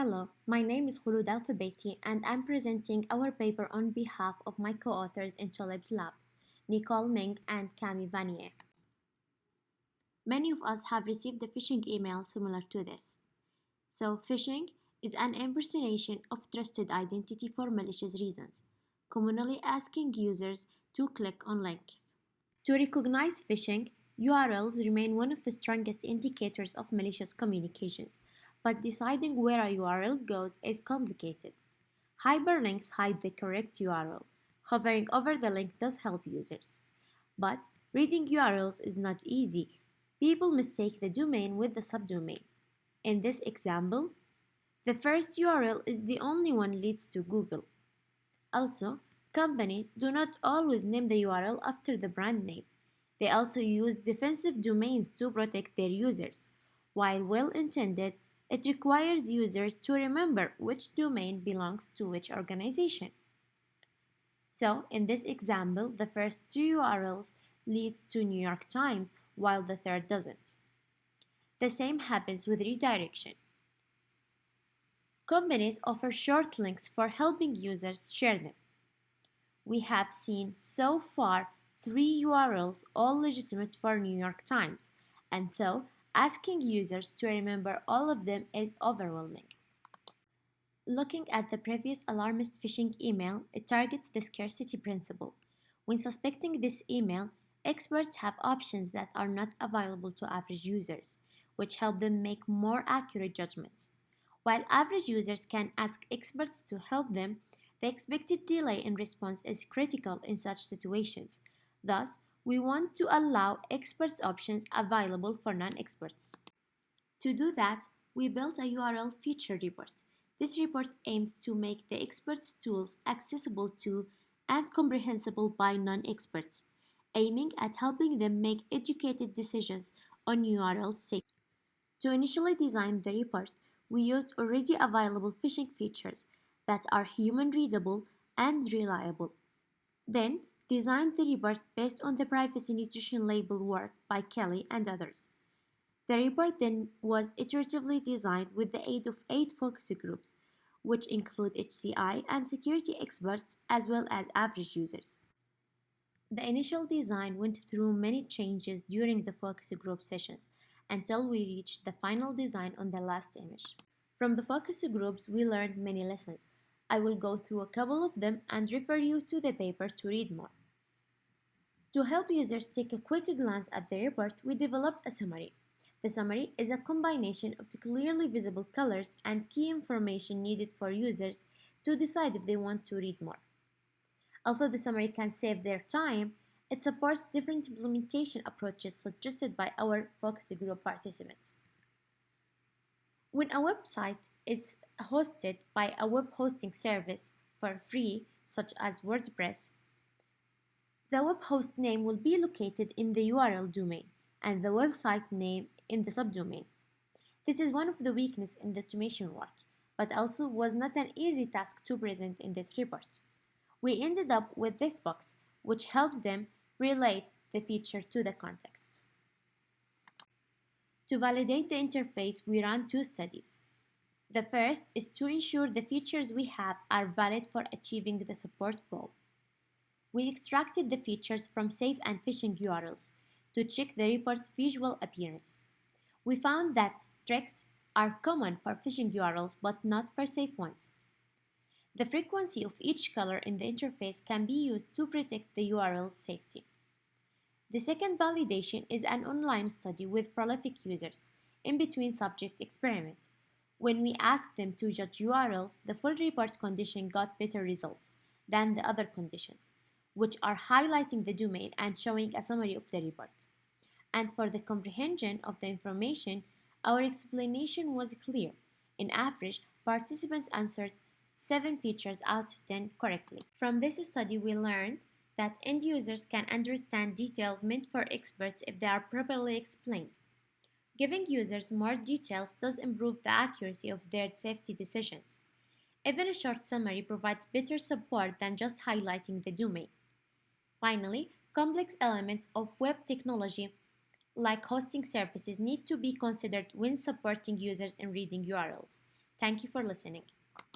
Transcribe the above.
Hello, my name is Khulud Alphabeti and I'm presenting our paper on behalf of my co-authors in Tulip's lab, Nicole Ming and Camille Vanier. Many of us have received a phishing email similar to this. So, phishing is an impersonation of trusted identity for malicious reasons, commonly asking users to click on links. To recognize phishing, URLs remain one of the strongest indicators of malicious communications, but deciding where a URL goes is complicated. Hyperlinks hide the correct URL. Hovering over the link does help users. But reading URLs is not easy. People mistake the domain with the subdomain. In this example, the first URL is the only one leads to Google. Also, companies do not always name the URL after the brand name. They also use defensive domains to protect their users. While well-intended, it requires users to remember which domain belongs to which organization. So, in this example, the first two URLs leads to New York Times, while the third doesn't. The same happens with redirection. Companies offer short links for helping users share them. We have seen so far 3 URLs, all legitimate for New York Times, and so asking users to remember all of them is overwhelming. Looking at the previous alarmist phishing email, it targets the scarcity principle. When suspecting this email, experts have options that are not available to average users, which help them make more accurate judgments. While average users can ask experts to help them, the expected delay in response is critical in such situations. Thus, we want to allow experts options available for non-experts. To do that, we built a URL feature report. This report aims to make the experts' tools accessible to and comprehensible by non-experts, aiming at helping them make educated decisions on URL safety. To initially design the report, we used already available phishing features that are human-readable and reliable. Then, designed the report based on the privacy nutrition label work by Kelly and others. The report then was iteratively designed with the aid of 8 focus groups, which include HCI and security experts as well as average users. The initial design went through many changes during the focus group sessions until we reached the final design on the last image. From the focus groups, we learned many lessons. I will go through a couple of them and refer you to the paper to read more. To help users take a quick glance at the report, we developed a summary. The summary is a combination of clearly visible colors and key information needed for users to decide if they want to read more. Although the summary can save their time, it supports different implementation approaches suggested by our focus group participants. When a website is hosted by a web hosting service for free, such as WordPress, the web host name will be located in the URL domain and the website name in the subdomain. This is one of the weaknesses in the automation work, but also was not an easy task to present in this report. We ended up with this box, which helps them relate the feature to the context. To validate the interface, we ran 2 studies. The first is to ensure the features we have are valid for achieving the support goal. We extracted the features from safe and phishing URLs to check the report's visual appearance. We found that tricks are common for phishing URLs but not for safe ones. The frequency of each color in the interface can be used to protect the URL's safety. The second validation is an online study with prolific users, in between subject experiment. When we asked them to judge URLs, the full report condition got better results than the other conditions, which are highlighting the domain and showing a summary of the report. And for the comprehension of the information, our explanation was clear. In average, participants answered 7 features out of 10 correctly. From this study, we learned that end users can understand details meant for experts if they are properly explained. Giving users more details does improve the accuracy of their safety decisions. Even a short summary provides better support than just highlighting the domain. Finally, complex elements of web technology like hosting services need to be considered when supporting users in reading URLs. Thank you for listening.